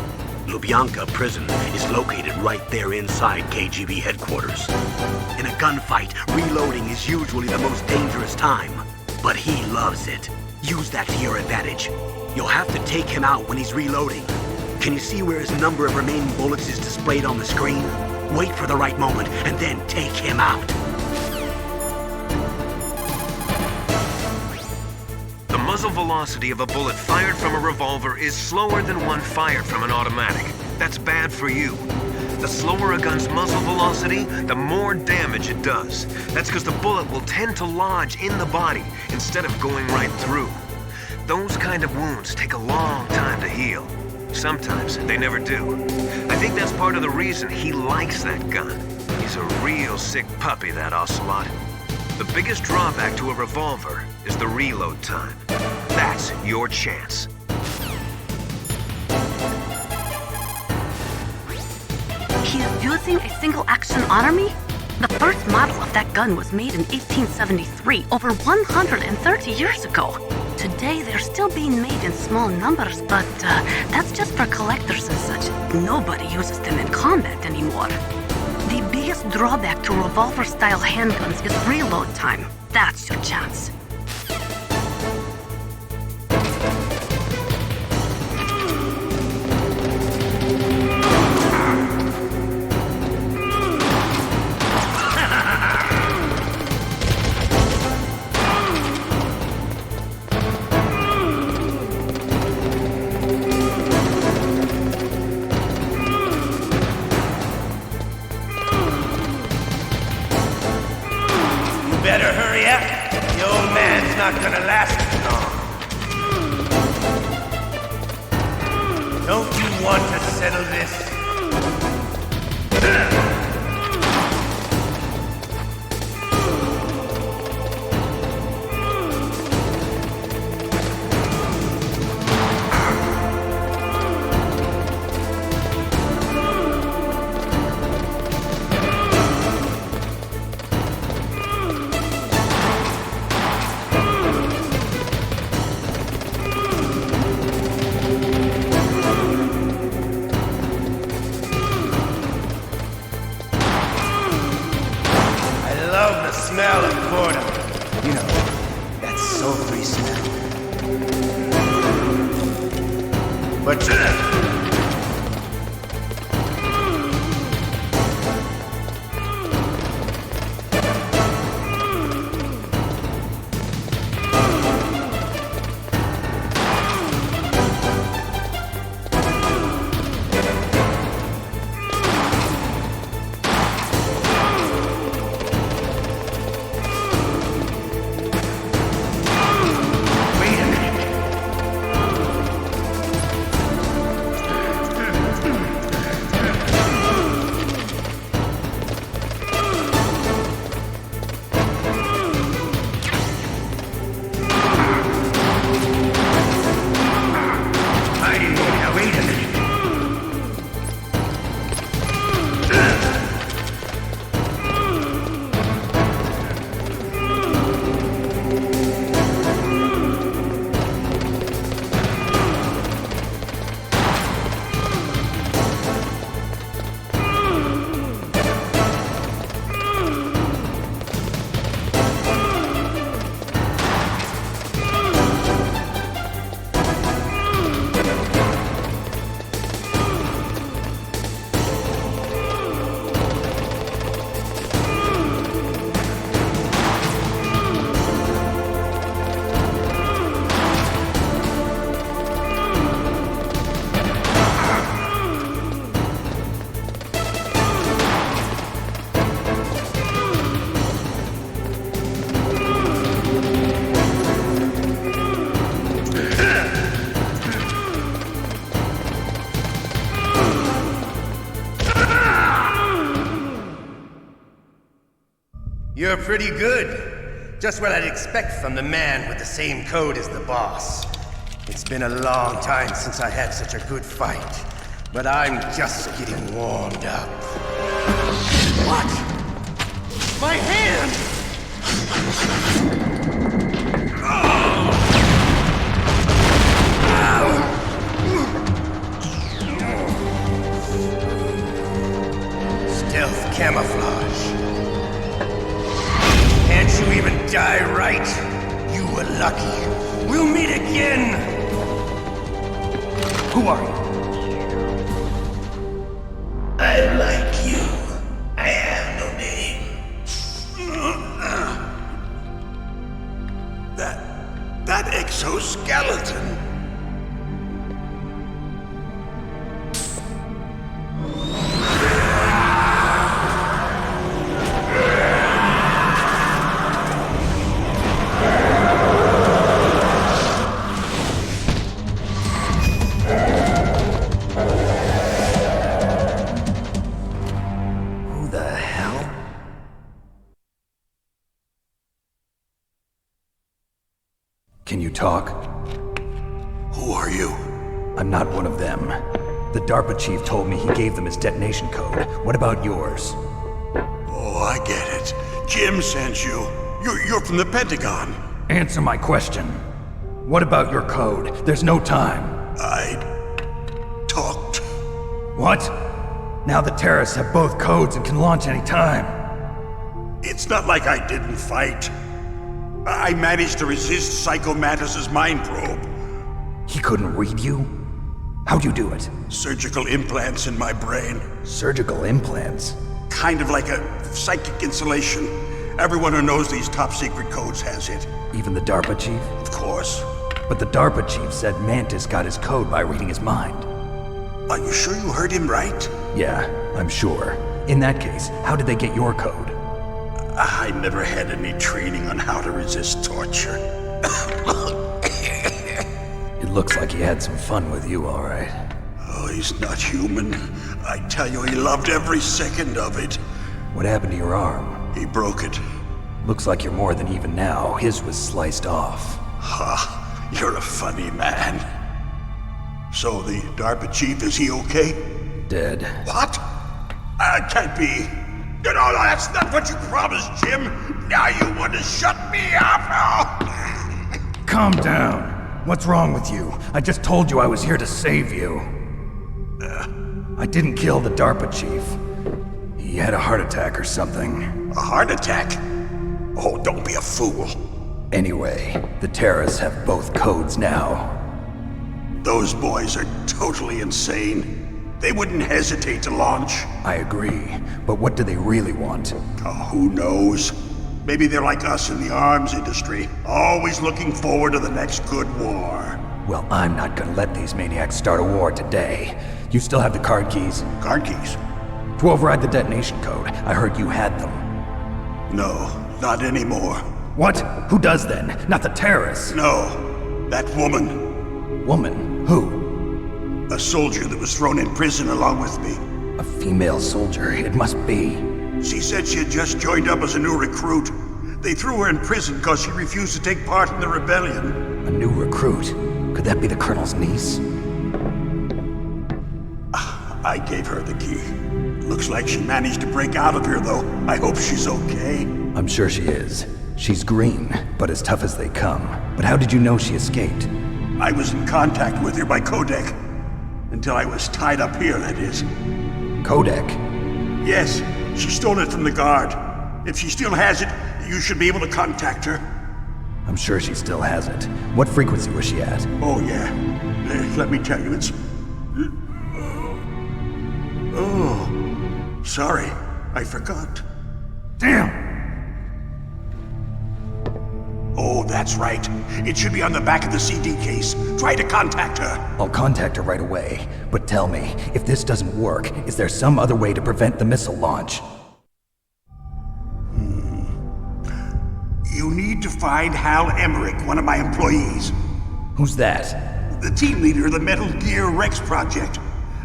Lubyanka prison is located right there inside KGB headquarters. In a gunfight, reloading is usually the most dangerous time. But he loves it. Use that to your advantage. You'll have to take him out when he's reloading. Can you see where his number of remaining bullets is displayed on the screen? Wait for the right moment and then take him out. The muzzle velocity of a bullet fired from a revolver is slower than one fired from an automatic. That's bad for you. The slower a gun's muzzle velocity, the more damage it does. That's because the bullet will tend to lodge in the body instead of going right through. Those kind of wounds take a long time to heal. Sometimes they never do. I think that's part of the reason he likes that gun. He's a real sick puppy, that Ocelot. The biggest drawback to a revolver is the reload time. That's your chance. He is using a single-action honor me? The first model of that gun was made in 1873, over 130 years ago. Today, they're still being made in small numbers, but that's just for collectors and such. Nobody uses them in combat anymore. The biggest drawback to revolver-style handguns is reload time. That's your chance. Better hurry up. The old man's not gonna last long. Don't you want to settle this? Smell of Porta. You know, that sulfury smell. But you're pretty good. Just what I'd expect from the man with the same code as the boss. It's been a long time since I had such a good fight, but I'm just getting warmed up. What? My hand! Stealth camouflage. Can't you even die right? You were lucky. We'll meet again! Who are you? I'm like you. I have no name. That exoskeleton. Can you talk? Who are you? I'm not one of them. The DARPA Chief told me he gave them his detonation code. What about yours? Oh, I get it. Jim sent you. You're from the Pentagon. Answer my question. What about your code? There's no time. I talked. What? Now the terrorists have both codes and can launch any time. It's not like I didn't fight. I managed to resist Psycho Mantis's mind probe. He couldn't read you? How'd you do it? Surgical implants in my brain. Surgical implants? Kind of like a psychic insulation. Everyone who knows these top secret codes has it. Even the DARPA Chief? Of course. But the DARPA Chief said Mantis got his code by reading his mind. Are you sure you heard him right? Yeah, I'm sure. In that case, how did they get your code? I never had any training on how to resist torture. It looks like he had some fun with you, all right. Oh, he's not human. I tell you, he loved every second of it. What happened to your arm? He broke it. Looks like you're more than even now. His was sliced off. Ha, you're a funny man. So the DARPA Chief, is he okay? Dead. What? Can't be. No, that's not what you promised, Jim. Now you want to shut me up? Calm down. What's wrong with you? I just told you I was here to save you. I didn't kill the DARPA Chief. He had a heart attack or something. A heart attack? Oh, don't be a fool. Anyway, the terrorists have both codes now. Those boys are totally insane. They wouldn't hesitate to launch. I agree, but what do they really want? Oh, who knows? Maybe they're like us in the arms industry, always looking forward to the next good war. Well, I'm not gonna let these maniacs start a war today. You still have the card keys? Card keys? To override the detonation code. I heard you had them. No, not anymore. What? Who does then? Not the terrorists? No, that woman. Woman? Who? A soldier that was thrown in prison along with me. A female soldier, it must be. She said she had just joined up as a new recruit. They threw her in prison because she refused to take part in the rebellion. A new recruit? Could that be the Colonel's niece? I gave her the key. Looks like she managed to break out of here, though. I hope she's okay. I'm sure she is. She's green, but as tough as they come. But how did you know she escaped? I was in contact with her by codec. Until I was tied up here, that is. Codec? Yes, she stole it from the guard. If she still has it, you should be able to contact her. I'm sure she still has it. What frequency was she at? Oh, yeah. Let me tell you, it's... Oh, sorry. I forgot. Damn! Oh, that's right. It should be on the back of the CD case. Try to contact her. I'll contact her right away. But tell me, if this doesn't work, is there some other way to prevent the missile launch? You need to find Hal Emmerich, one of my employees. Who's that? The team leader of the Metal Gear Rex project.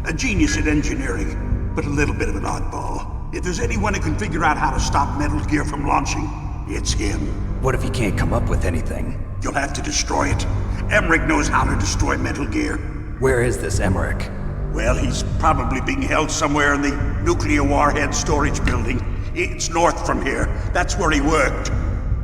A genius at engineering, but a little bit of an oddball. If there's anyone who can figure out how to stop Metal Gear from launching, it's him. What if he can't come up with anything? You'll have to destroy it, Emmerich knows how to destroy Metal Gear. Where is this Emmerich? Well, he's probably being held somewhere in the nuclear warhead storage building. It's north from here. That's where he worked.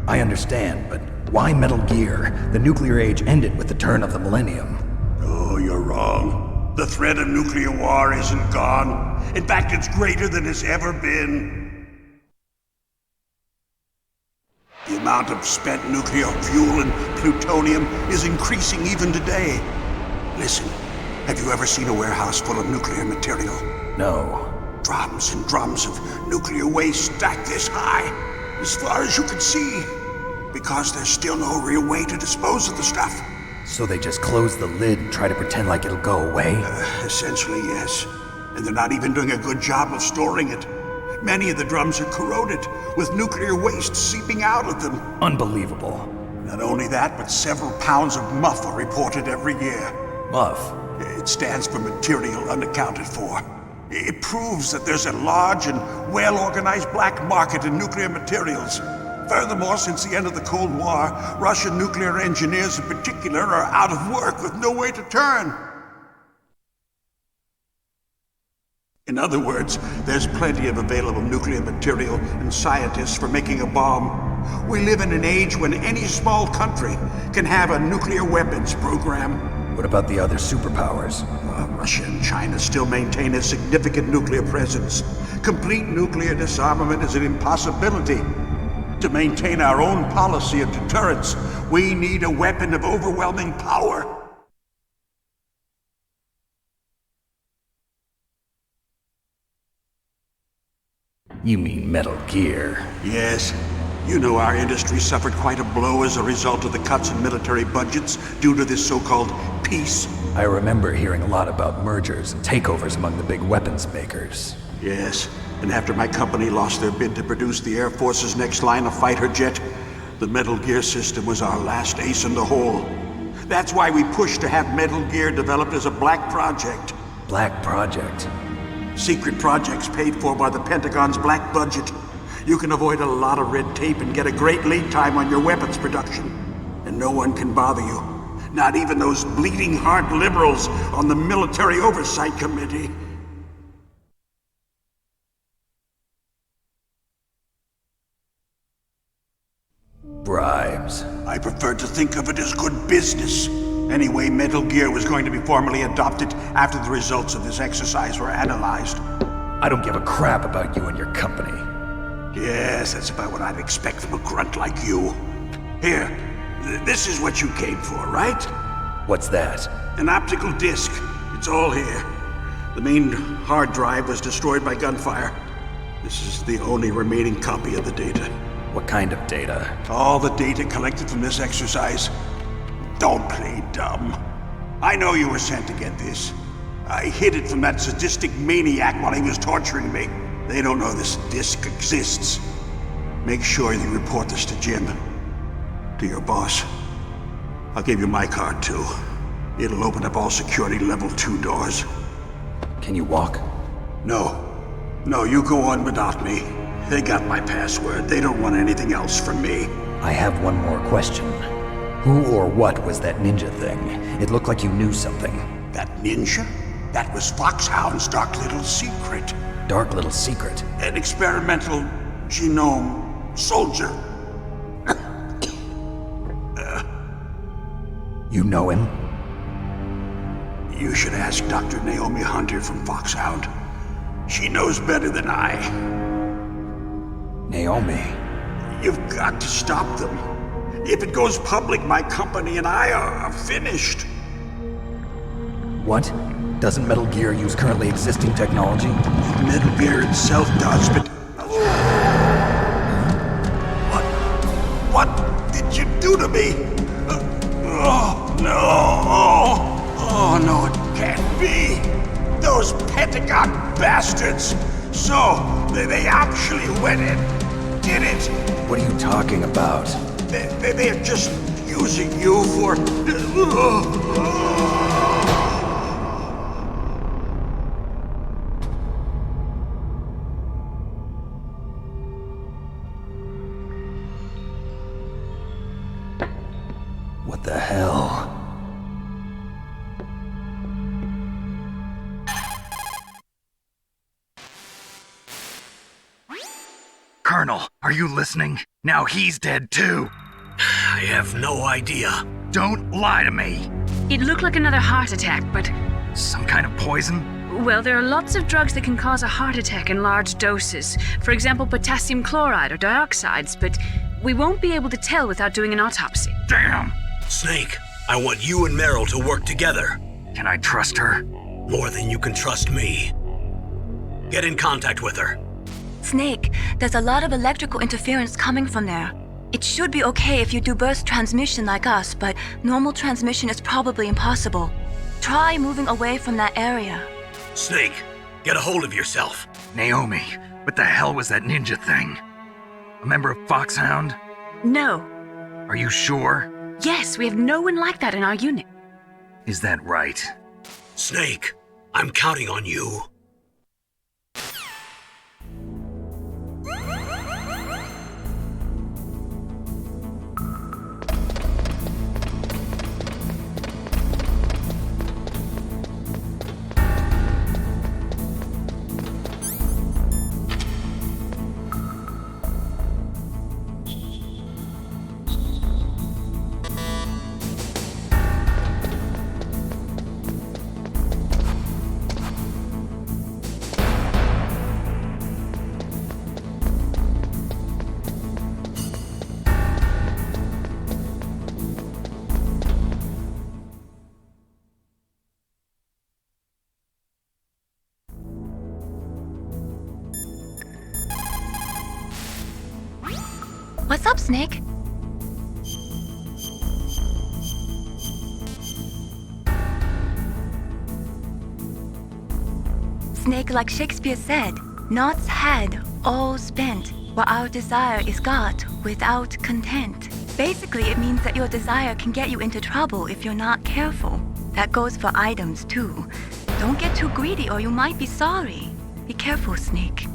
I understand, but why Metal Gear? The nuclear age ended with the turn of the millennium. Oh, you're wrong. The threat of nuclear war isn't gone. In fact, it's greater than it's ever been. The amount of spent nuclear fuel and plutonium is increasing even today. Listen, have you ever seen a warehouse full of nuclear material? No. Drums and drums of nuclear waste stacked this high, as far as you can see, because there's still no real way to dispose of the stuff. So they just close the lid and try to pretend like it'll go away? Essentially, yes. And they're not even doing a good job of storing it. Many of the drums are corroded, with nuclear waste seeping out of them. Unbelievable. Not only that, but several pounds of MUF are reported every year. MUF? It stands for material unaccounted for. It proves that there's a large and well-organized black market in nuclear materials. Furthermore, since the end of the Cold War, Russian nuclear engineers in particular are out of work with no way to turn. In other words, there's plenty of available nuclear material and scientists for making a bomb. We live in an age when any small country can have a nuclear weapons program. What about the other superpowers? Russia and China still maintain a significant nuclear presence. Complete nuclear disarmament is an impossibility. To maintain our own policy of deterrence, we need a weapon of overwhelming power. You mean Metal Gear? Yes. You know our industry suffered quite a blow as a result of the cuts in military budgets due to this so-called peace. I remember hearing a lot about mergers and takeovers among the big weapons makers. Yes, and after my company lost their bid to produce the Air Force's next line of fighter jet, the Metal Gear system was our last ace in the hole. That's why we pushed to have Metal Gear developed as a black project. Black project? Secret projects paid for by the Pentagon's black budget. You can avoid a lot of red tape and get a great lead time on your weapons production. And no one can bother you. Not even those bleeding heart liberals on the Military Oversight Committee. Bribes. I prefer to think of it as good business. Anyway, Metal Gear was going to be formally adopted after the results of this exercise were analyzed. I don't give a crap about you and your company. Yes, that's about what I'd expect from a grunt like you. Here, this is what you came for, right? What's that? An optical disc. It's all here. The main hard drive was destroyed by gunfire. This is the only remaining copy of the data. What kind of data? All the data collected from this exercise. Don't play dumb. I know you were sent to get this. I hid it from that sadistic maniac while he was torturing me. They don't know this disc exists. Make sure you report this to Jim. To your boss. I'll give you my card too. It'll open up all security level 2 doors. Can you walk? No. No, you go on without me. They got my password. They don't want anything else from me. I have one more question. Who or what was that ninja thing? It looked like you knew something. That ninja? That was FOXHOUND's dark little secret. Dark little secret? An experimental genome soldier. You know him? You should ask Dr. Naomi Hunter from FOXHOUND. She knows better than I. Naomi? You've got to stop them. If it goes public, my company and I are finished. What? Doesn't Metal Gear use currently existing technology? Metal Gear itself does, but... What did you do to me? Oh, no. Oh, no, it can't be. Those Pentagon bastards. So, they actually went and did it. What are you talking about? They're just using you for... What the hell? Colonel, are you listening? Now he's dead too. I have no idea. Don't lie to me. It looked like another heart attack, but... Some kind of poison? Well, there are lots of drugs that can cause a heart attack in large doses. For example, potassium chloride or dioxides, but we won't be able to tell without doing an autopsy. Damn! Snake, I want you and Meryl to work together. Can I trust her? More than you can trust me. Get in contact with her. Snake, there's a lot of electrical interference coming from there. It should be okay if you do burst transmission like us, but normal transmission is probably impossible. Try moving away from that area. Snake, get a hold of yourself. Naomi, what the hell was that ninja thing? A member of FOXHOUND? No. Are you sure? Yes, we have no one like that in our unit. Is that right? Snake, I'm counting on you. What's up, Snake? Snake, like Shakespeare said, knots had, all spent, while our desire is got without content. Basically, it means that your desire can get you into trouble if you're not careful. That goes for items, too. Don't get too greedy or you might be sorry. Be careful, Snake.